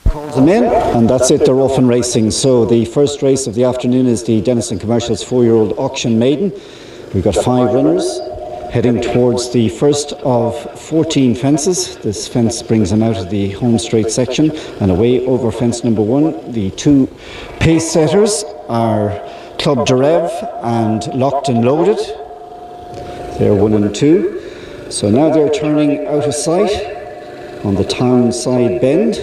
Calls them in, and that's it, they're off and racing. So the first race of the afternoon is the Dennison Commercials 4-year-old Auction Maiden. We've got 5 runners heading towards the first of 14 fences. This fence brings them out of the home straight section and away over fence number 1. The 2 pace setters are Club de Rev and Locked and Loaded. They're 1 and 2. So now they're turning out of sight on the town side bend,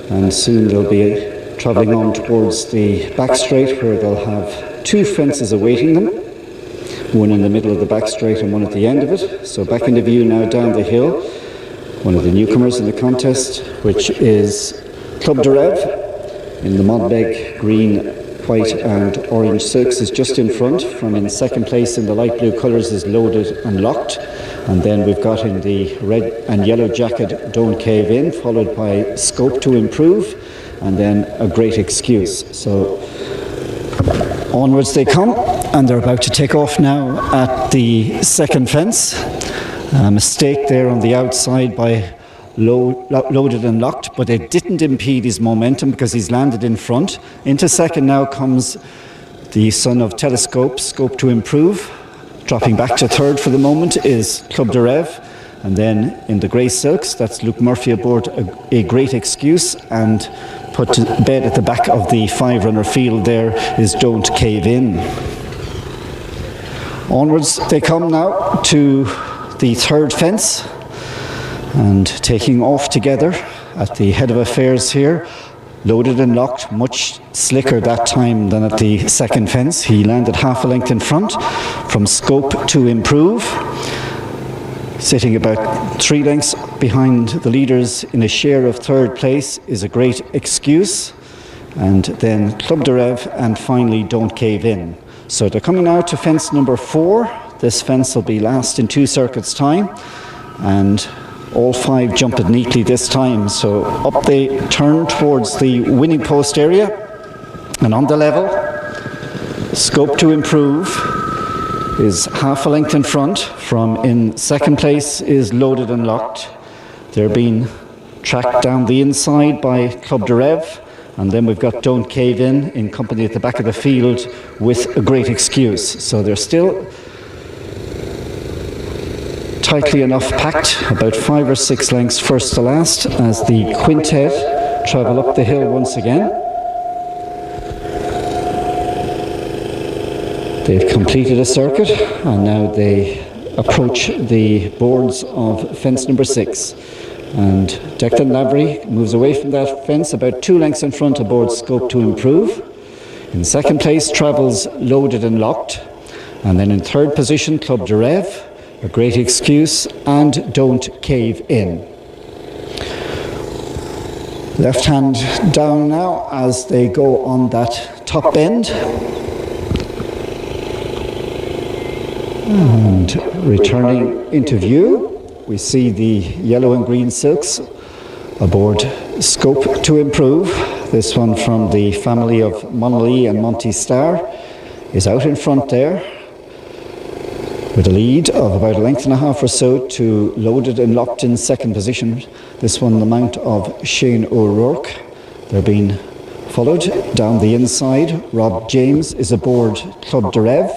and soon they'll be travelling on towards the back straight, where they'll have 2 fences awaiting them, 1 in the middle of the back straight and 1 at the end of it. So back into view now down the hill, one of the newcomers in the contest, which is Club de Rev in the Modbeg green, white and orange silks, is just in front. From in second place in the light blue colours is Loaded and Locked, and then we've got in the red and yellow jacket Don't Cave In, followed by Scope to Improve, and then A Great Excuse. So onwards they come, and they're about to take off now at the second fence. A mistake there on the outside by Loaded and Locked, but it didn't impede his momentum because he's landed in front. Into second now comes the son of Telescope, Scope to Improve. Dropping back to third for the moment is Club de Rev, and then in the grey silks, that's Luke Murphy aboard A Great Excuse, and put to bed at the back of the 5-runner field there is Don't Cave In. Onwards they come now to the third fence, and taking off together at the head of affairs here, Loaded and Locked, much slicker that time than at the second fence. He landed half a length in front from Scope to Improve, sitting about 3 lengths behind the leaders in a share of third place is A Great Excuse, and then Club de Rev, and finally Don't Cave In. So they're coming now to fence number 4. This fence will be last in 2 circuits time, and all 5 jump it neatly this time. So up they turn towards the winning post area, and on the level, Scope to Improve is half a length in front. From in second place is Loaded and Locked. They're being tracked down the inside by Club de Rev, and then we've got Don't Cave In company at the back of the field with A Great Excuse. So they're still tightly enough packed, about 5 or 6 lengths first to last, as the quintet travel up the hill once again. They've completed a circuit, and now they approach the boards of fence number 6. And Declan Lavery moves away from that fence about 2 lengths in front aboard Scope to Improve. In second place travels Loaded and Locked, and then in third position Club de Rev, A Great Excuse, and Don't Cave In. Left hand down now as they go on that top bend. And returning into view, we see the yellow and green silks aboard Scope to Improve. This one from the family of Monolly and Monty Star is out in front there, with a lead of about 1.5 lengths or so to Loaded and Locked in second position. This one the mount of Shane O'Rourke. They're being followed down the inside. Rob James is aboard Club de Rev.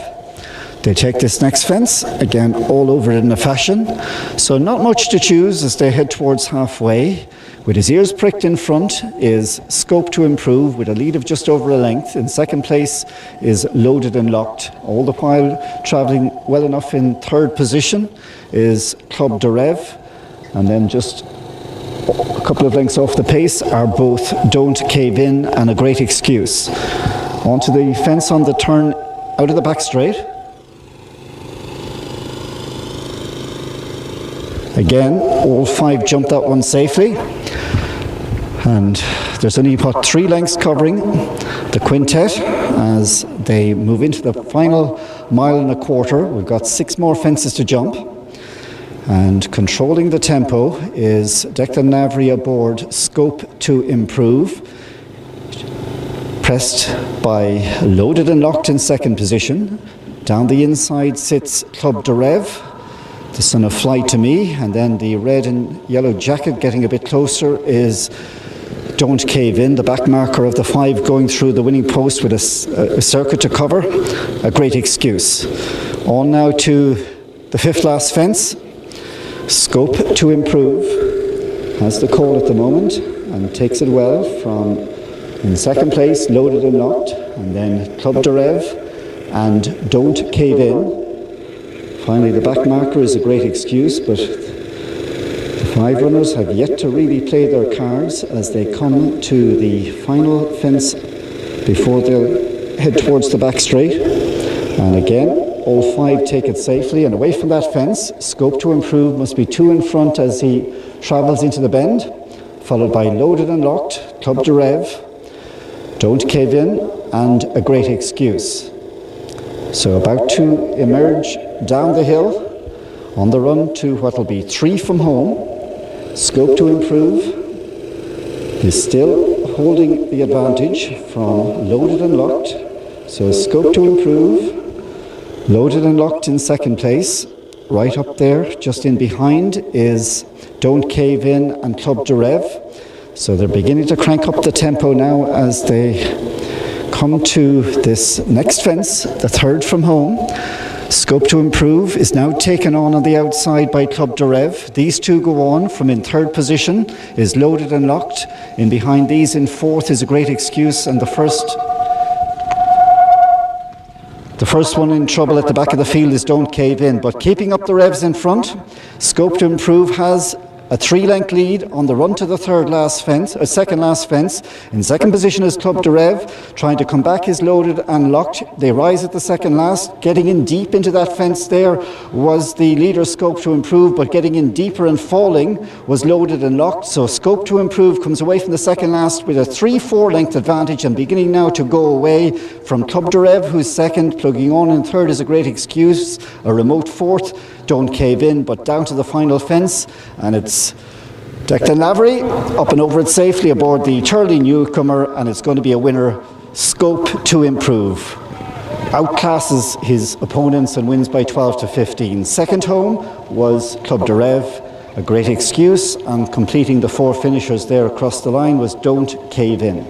They take this next fence, again all over it in a fashion. So not much to choose as they head towards halfway. With his ears pricked in front is Scope to Improve with a lead of just over 1 length. In second place is Loaded and Locked. All the while travelling well enough in third position is Club de Rev. And then just a couple of lengths off the pace are both Don't Cave In and A Great Excuse. Onto the fence on the turn out of the back straight. Again, all 5 jumped that one safely. And there's only about 3 lengths covering the quintet as they move into the final 1.25 miles. We've got 6 more fences to jump. And controlling the tempo is Declan Lavery aboard Scope to Improve, pressed by Loaded and Locked in second position. Down the inside sits Club de Rev, The Son of Flight to me, and then the red and yellow jacket getting a bit closer is Don't Cave In, the back marker of the 5 going through the winning post with a circuit to cover, a great excuse. On now to the 5th last fence, Scope to Improve, has the call at the moment and takes it well from in 2nd place, Loaded and Locked, and then Club de Rev and Don't Cave In. Finally, the back marker is a great excuse, but the 5 runners have yet to really play their cards as they come to the final fence before they'll head towards the back straight. And again, all 5 take it safely and away from that fence. Scope to Improve must be 2 in front as he travels into the bend, followed by Loaded and Locked, Club de Rev, Don't Cave In, and a great excuse. So about to emerge down the hill on the run to what will be 3 from home. Scope to Improve is still holding the advantage from Loaded and Locked. So Scope to Improve, Loaded and Locked in 2nd place. Right up there, just in behind, is Don't Cave In and Club de Rev. So they're beginning to crank up the tempo now as they come to this next fence, the 3rd from home. Scope to Improve is now taken on the outside by Club de Rev. These 2 go on. From in 3rd position is Loaded and Locked. In behind these in 4th is a great excuse, and the first one in trouble at the back of the field is Don't Cave In. But keeping up the revs in front, Scope to Improve has a 3-length lead on the run to the 2nd last fence. In 2nd position is Club de Rev, trying to come back is Loaded and Locked. They rise at the 2nd last. Getting in deep into that fence there was the leader, Scope to Improve, but getting in deeper and falling was Loaded and Locked. So Scope to Improve comes away from the 2nd last with a 3-4 length advantage and beginning now to go away from Club de Rev, who's 2nd. Plugging on in 3rd is a great excuse, a remote 4th. Don't Cave In, but down to the final fence, and it's Declan Lavery up and over it safely aboard the Turley newcomer, and it's going to be a winner, Scope to Improve. Outclasses his opponents and wins by 12 to 15. 2nd home was Club de Rev, a great excuse, and completing the 4 finishers there across the line was Don't Cave In.